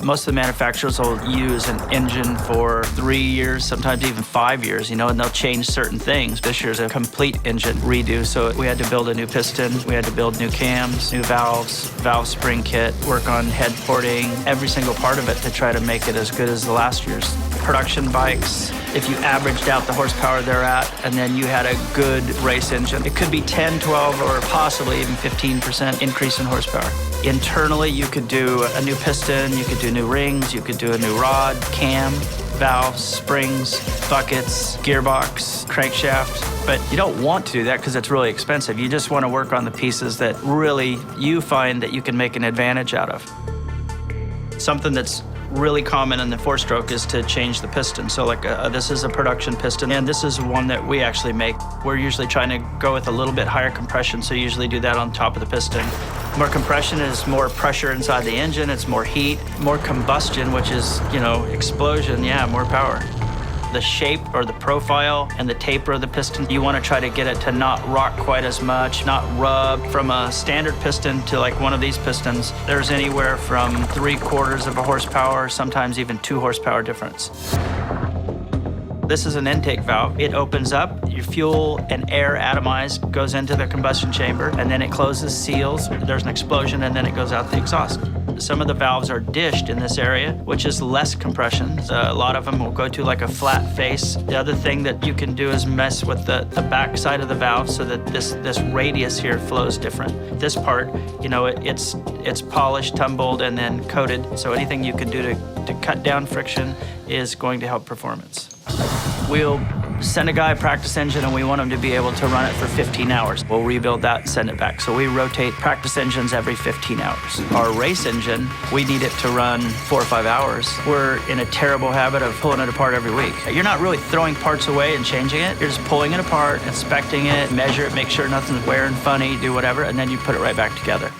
Most of the manufacturers will use an engine for 3 years, sometimes even 5 years, and they'll change certain things. This year's a complete engine redo, so we had to build a new piston, we had to build new cams, new valves, valve spring kit, work on head porting, every single part of it to try to make it as good as the last year's. Production bikes, if you averaged out the horsepower they're at and then you had a good race engine, it could be 10, 12, or possibly even 15% increase in horsepower. Internally, you could do a new piston, you could do new rings, you could do a new rod, cam, valves, springs, buckets, gearbox, crankshaft. But you don't want to do that because it's really expensive. You just want to work on the pieces that really you find that you can make an advantage out of. Something that's really common in the four-stroke is to change the piston. So like this is a production piston, and this is one that we actually make. We're usually trying to go with a little bit higher compression, so you usually do that on top of the piston. More compression is more pressure inside the engine, it's more heat. More combustion, which is, explosion, yeah, more power. The shape or the profile and the taper of the piston, you want to try to get it to not rock quite as much, not rub. From a standard piston to like one of these pistons, there's anywhere from 3/4 of a horsepower, sometimes even 2 horsepower difference. This is an intake valve. It opens up, your fuel and air atomized goes into the combustion chamber, and then it closes, seals, there's an explosion, and then it goes out the exhaust. Some of the valves are dished in this area, which is less compression. A lot of them will go to like a flat face. The other thing that you can do is mess with the back side of the valve so that this radius here flows different. This part, it's polished, tumbled, and then coated. So anything you can do to cut down friction is going to help performance. We'll send a guy a practice engine and we want him to be able to run it for 15 hours. We'll rebuild that and send it back. So we rotate practice engines every 15 hours. Our race engine, we need it to run 4 or 5 hours. We're in a terrible habit of pulling it apart every week. You're not really throwing parts away and changing it. You're just pulling it apart, inspecting it, measure it, make sure nothing's wearing funny, do whatever, and then you put it right back together.